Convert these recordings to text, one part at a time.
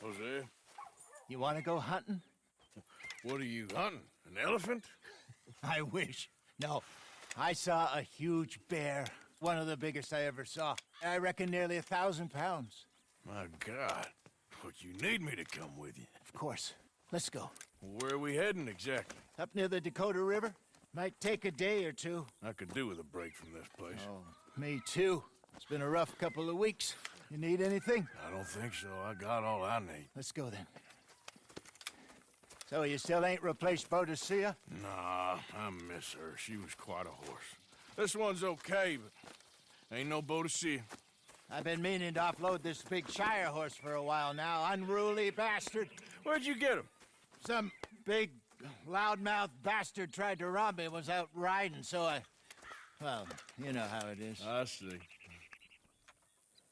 Arthur. Jose, You want to go hunting? what are you hunting? An elephant? I wish. No, I saw a huge bear. One of the biggest I ever saw. I reckon nearly 1,000 pounds. My God. But you need me to come with you. Of course. Let's go. Where are we heading exactly? Up near the Dakota River. Might take a day or two. I could do with a break from this place. Oh, me too. It's been a rough couple of weeks. You need anything? I don't think so. I got all I need. Let's go then. So you still ain't replaced Boadicea? Nah, I miss her. She was quite a horse. This one's okay, but ain't no Boadicea. I've been meaning to offload this big Shire horse for a while now. Unruly bastard. Where'd you get him? Some big, loudmouth bastard tried to rob me and was out riding, so well, you know how it is. I see.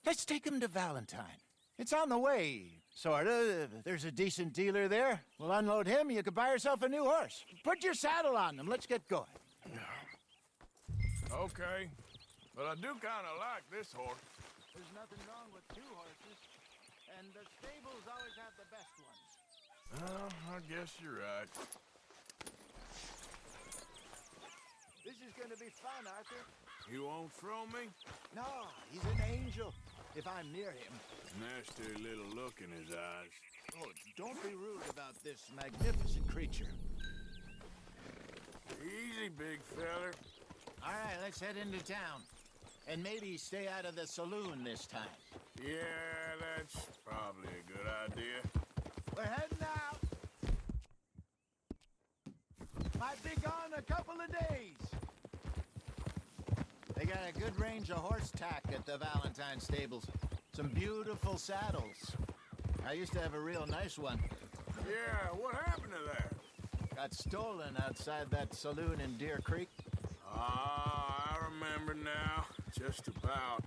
Let's take him to Valentine. It's on the way, sorta. There's a decent dealer there. We'll unload him, you could buy yourself a new horse. Put your saddle on him, let's get going. Okay, but I do kind of like this horse. There's nothing wrong with two horses, and the stables always have the best ones. Oh, I guess you're right. This is gonna be fun, Arthur. You won't throw me? No, he's an angel, if I'm near him. Nasty little look in his eyes. Oh, don't be rude about this magnificent creature. Easy, big feller. All right, let's head into town. And maybe stay out of the saloon this time. Yeah, that's probably a good idea. We're heading out. Might be gone a couple of days. They got a good range of horse tack at the Valentine stables. Some beautiful saddles. I used to have a real nice one. Yeah, what happened to that? Got stolen outside that saloon in Deer Creek. Ah, I remember now. Just about.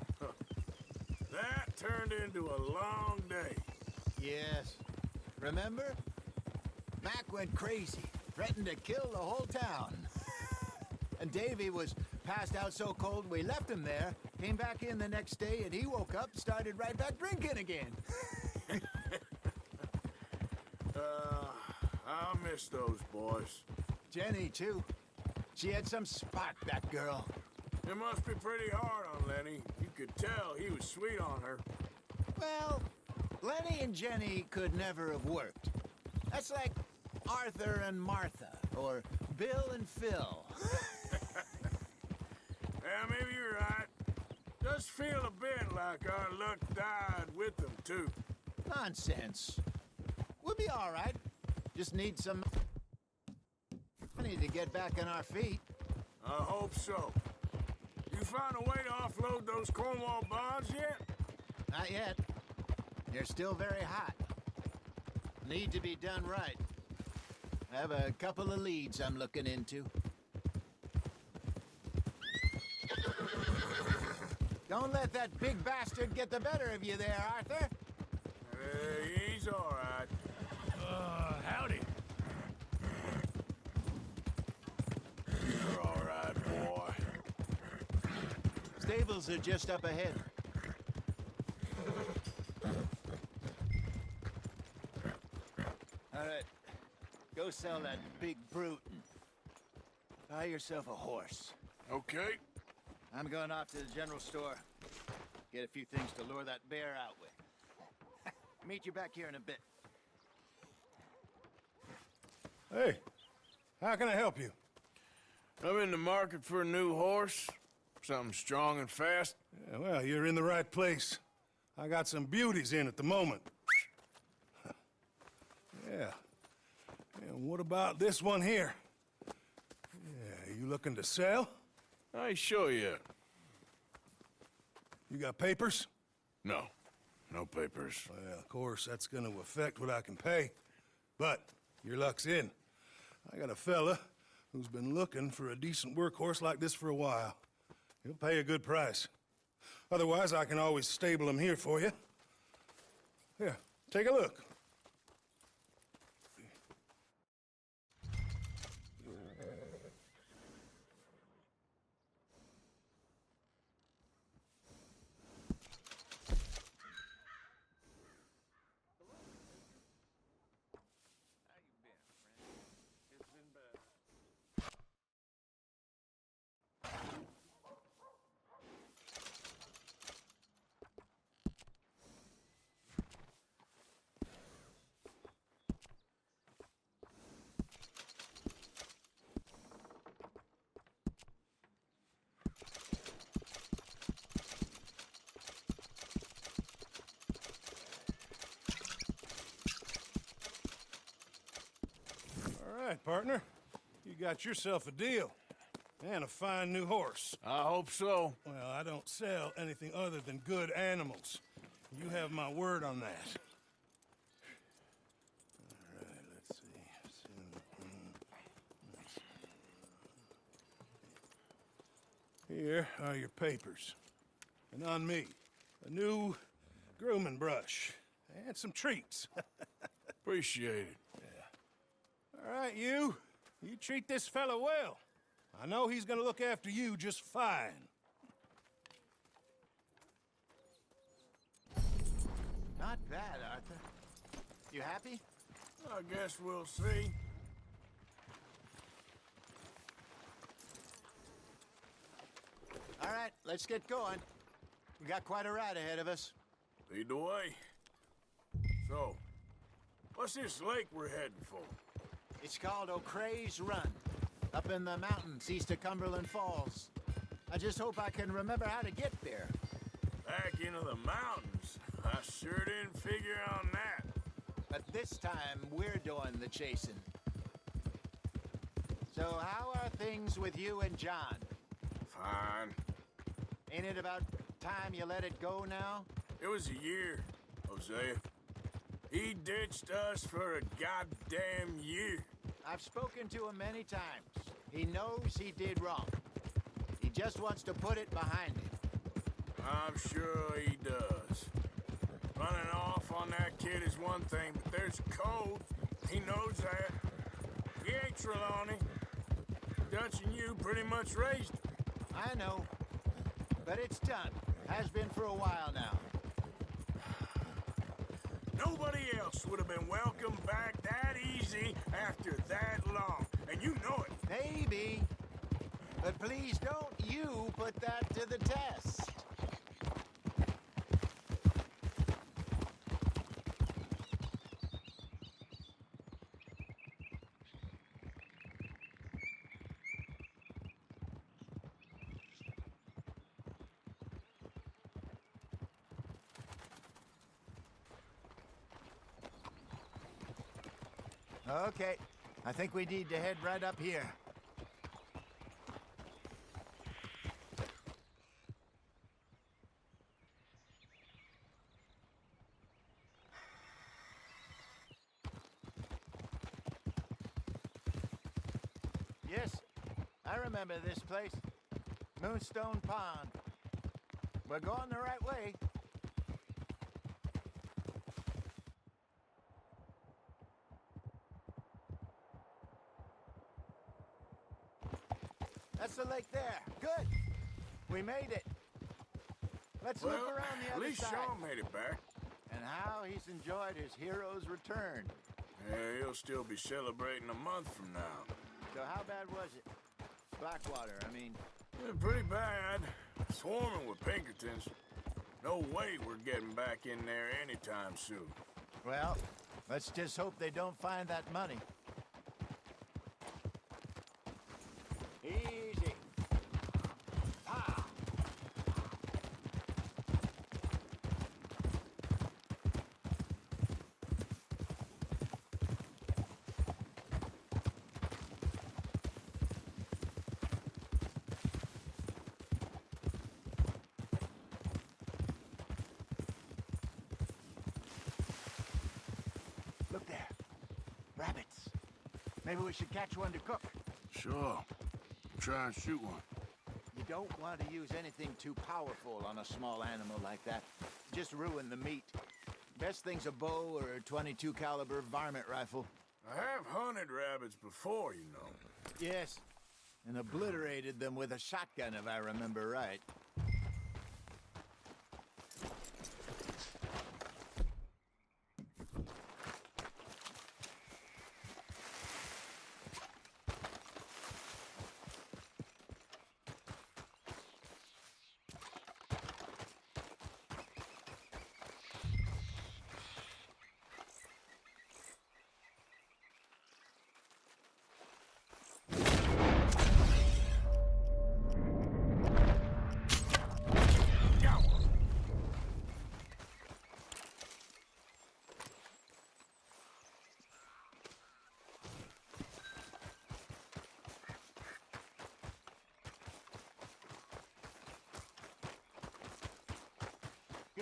That turned into a long day. Yes. Remember? Mac went crazy, threatened to kill the whole town. And Davy was passed out so cold we left him there, came back in the next day, and he woke up, started right back drinking again. I miss those boys. Jenny, too. She had some spark, that girl. It must be pretty hard on Lenny. You could tell he was sweet on her. Well, Lenny and Jenny could never have worked. That's like Arthur and Martha, or Bill and Phil. Yeah, maybe you're right. Does feel a bit like our luck died with them, too. Nonsense. We'll be all right. Just need some money to get back on our feet. I hope so. You find a way to offload those Cornwall bonds yet? Not yet. They're still very hot. Need to be done right. I have a couple of leads I'm looking into. Don't let that big bastard get the better of you there, Arthur. He's all right. Howdy. You're all right, boy. Stables are just up ahead. All right. Go sell that big brute and buy yourself a horse. Okay. I'm going off to the general store. Get a few things to lure that bear out with. Meet you back here in a bit. Hey, how can I help you? I'm in the market for a new horse. Something strong and fast. Yeah, well, you're in the right place. I got some beauties in at the moment. Yeah. And what about this one here? Yeah, you looking to sell? I ain't sure yet. You got papers? No. No papers. Well, of course, that's gonna affect what I can pay. But your luck's in. I got a fella who's been looking for a decent workhorse like this for a while. He'll pay a good price. Otherwise, I can always stable him here for you. Here, take a look. partner. You got yourself a deal. And a fine new horse. I hope so. Well, I don't sell anything other than good animals. You have my word on that. All right, let's see. Here are your papers. And on me, a new grooming brush. And some treats. Appreciate it. All right, you. You treat this fella well. I know he's gonna look after you just fine. Not bad, Arthur. You happy? I guess we'll see. All right, let's get going. We got quite a ride ahead of us. Lead the way. So, what's this lake we're heading for? It's called O'Creagh's Run, up in the mountains east of Cumberland Falls. I just hope I can remember how to get there. Back into the mountains? I sure didn't figure on that. But this time, we're doing the chasing. So how are things with you and John? Fine. Ain't it about time you let it go now? It was a year, Hosea. He ditched us for a goddamn year. I've spoken to him many times. He knows he did wrong. He just wants to put it behind him. I'm sure he does. Running off on that kid is one thing, but there's code. He knows that. He ain't Trelawney. Dutch and you pretty much raised him. I know. But it's done. Has been for a while now. Nobody else would have been welcomed back that easy after that long. And you know it. Maybe. But please don't you put that to the test. Okay, I think we need to head right up here. Yes, I remember this place. Moonstone Pond. We're going the right way. That's the lake there. Good. We made it. Let's look around the at other least side. Sean made it back. And how he's enjoyed his hero's return. Yeah, he'll still be celebrating a month from now. So how bad was it? Blackwater, I mean. Yeah, pretty bad. Swarming with Pinkertons. No way we're getting back in there anytime soon. Well, let's just hope they don't find that money. Easy. Ah. Look there. Rabbits. Maybe we should catch one to cook. Sure. Try and shoot one. You don't want to use anything too powerful on a small animal like that. Just ruin the meat. Best thing's a bow or a .22 caliber varmint rifle. I have hunted rabbits before, you know. Yes, and obliterated them with a shotgun if I remember right.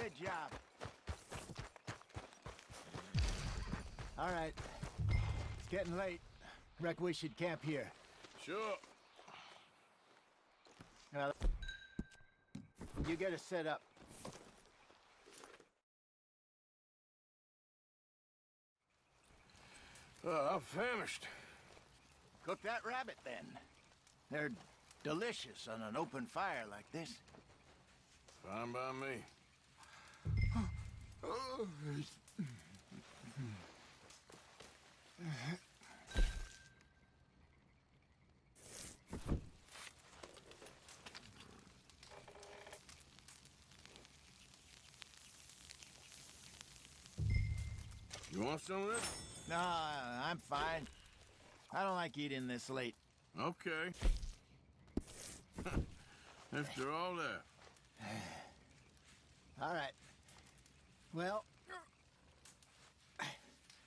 Good job. All right. It's getting late. Reckon we should camp here. Sure. Well, you get us set up. I'm famished. Cook that rabbit, then. They're delicious on an open fire like this. Fine by me. You want some of this? No, I'm fine. I don't like eating this late. Okay. After all that. All right. Well,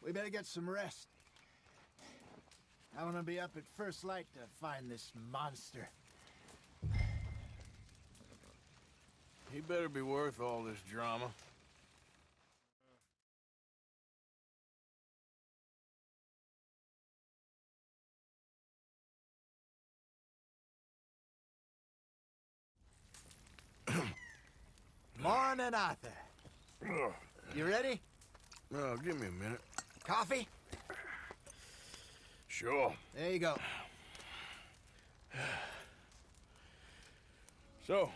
we better get some rest. I want to be up at first light to find this monster. He better be worth all this drama. Morning, Arthur. You ready? Well, give me a minute. Coffee? Sure. There you go. So,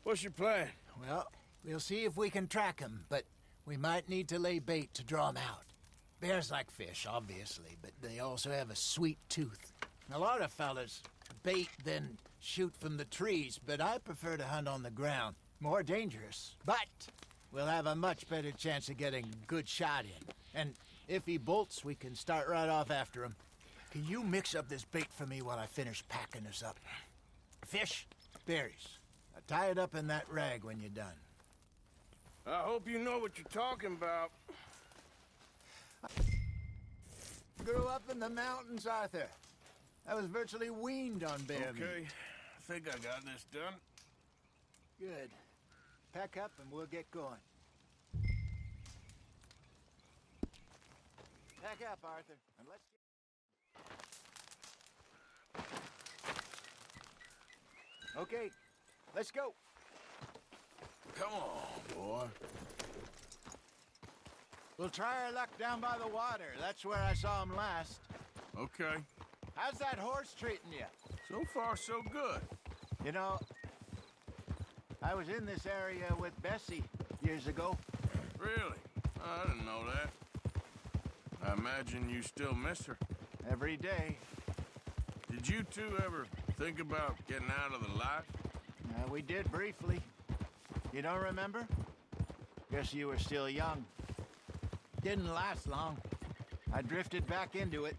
what's your plan? Well, we'll see if we can track him, but we might need to lay bait to draw him out. Bears like fish, obviously, but they also have a sweet tooth. A lot of fellas bait, then shoot from the trees, but I prefer to hunt on the ground. More dangerous, but we'll have a much better chance of getting a good shot in. And if he bolts, we can start right off after him. Can you mix up this bait for me while I finish packing this up? Fish, berries. Tie it up in that rag when you're done. I hope you know what you're talking about. Grew up in the mountains, Arthur. I was virtually weaned on bear meat. Okay, I think I got this done. Good. Pack up and we'll get going. Pack up, Arthur, and let's get... Okay, let's go. Come on, boy. We'll try our luck down by the water. That's where I saw him last. Okay. How's that horse treating you? So far, so good. You know, I was in this area with Bessie years ago. Really? I didn't know that. I imagine you still miss her. Every day. Did you two ever think about getting out of the life? We did briefly. You don't remember? Guess you were still young. Didn't last long. I drifted back into it.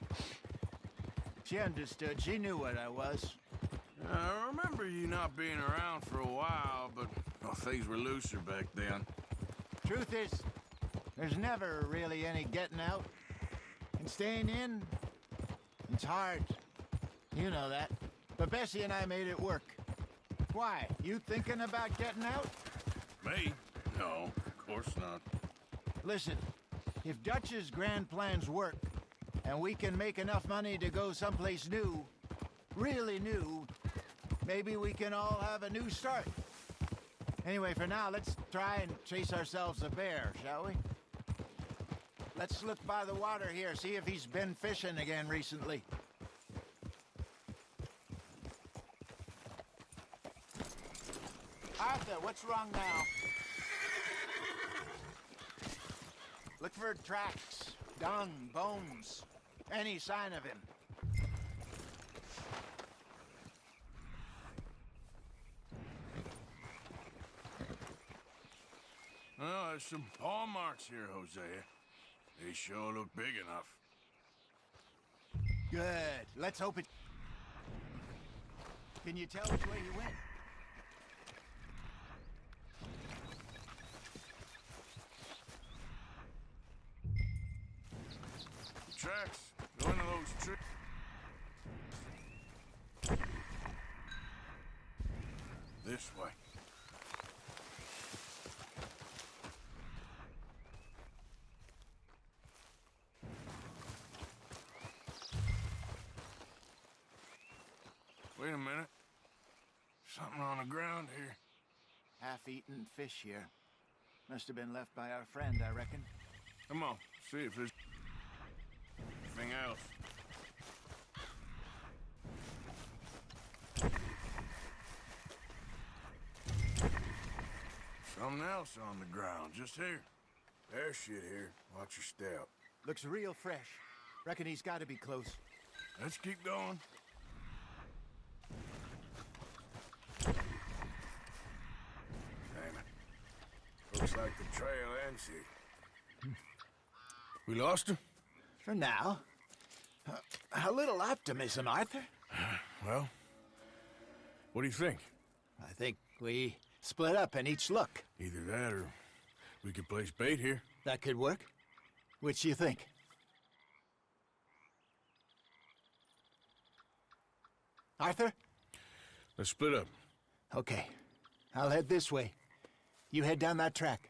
She understood. She knew what I was. I remember you not being around for a while, but well, things were looser back then. Truth is, there's never really any getting out. And staying in, it's hard. You know that. But Bessie and I made it work. Why? You thinking about getting out? Me? No, of course not. Listen, if Dutch's grand plans work, and we can make enough money to go someplace new, really new, maybe we can all have a new start. Anyway, for now, let's try and chase ourselves a bear, shall we? Let's look by the water here, see if he's been fishing again recently. Arthur, what's wrong now? Look for tracks, dung, bones, any sign of him. Well, there's some paw marks here, Hosea. They sure look big enough. Good. Let's hope it... Can you tell which way he went? The tracks go into those trees. This way. Wait a minute. Something on the ground here. Half-eaten fish here. Must have been left by our friend, I reckon. Come on, see if there's anything else. Something else on the ground, just here. There's shit here. Watch your step. Looks real fresh. Reckon he's got to be close. Let's keep going. Damn it. Looks like the trail ends here. We lost him? For now. A little optimism, Arthur. Well, what do you think? I think we split up and each look. Either that or we could place bait here. That could work. Which do you think? Arthur? Let's split up. Okay. I'll head this way. You head down that track.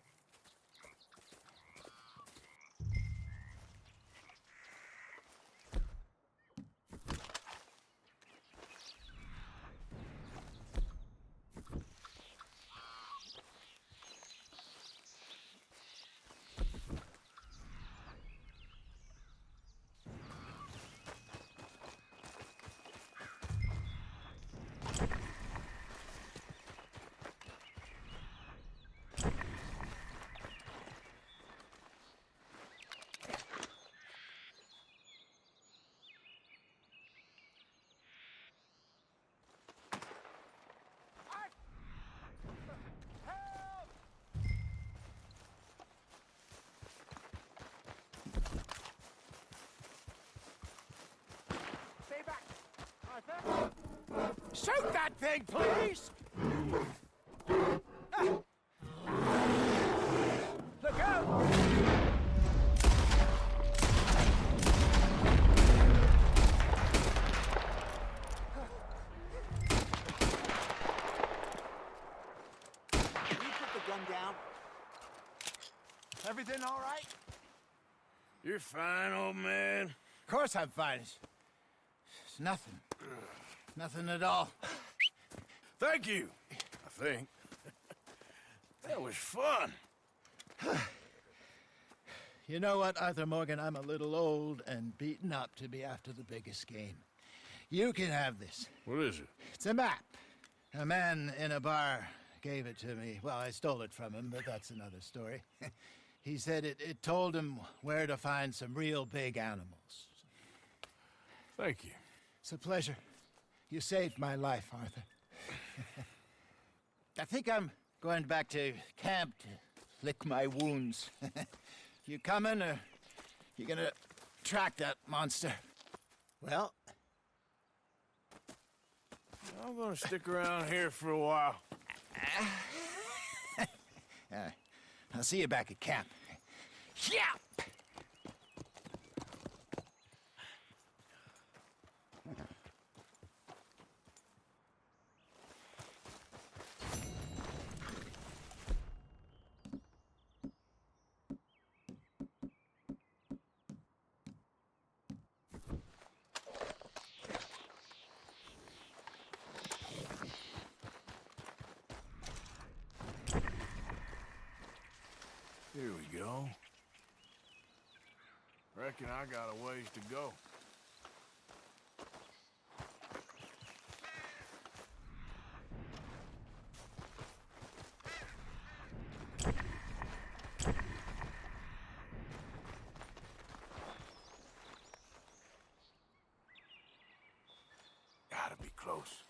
Shoot that thing, please! Look out! Can you put the gun down? Everything all right? You're fine, old man. Of course I'm fine. It's nothing. Nothing at all. Thank you, I think. That was fun. You know what, Arthur Morgan? I'm a little old and beaten up to be after the biggest game. You can have this. What is it? It's a map. A man in a bar gave it to me. Well, I stole it from him, but that's another story. He said it told him where to find some real big animals. Thank you. It's a pleasure. You saved my life, Arthur. I think I'm going back to camp to lick my wounds. You coming, or you gonna track that monster? Well, I'm gonna stick around here for a while. I'll see you back at camp. Yeah! Here we go. Reckon I got a ways to go. Gotta be close.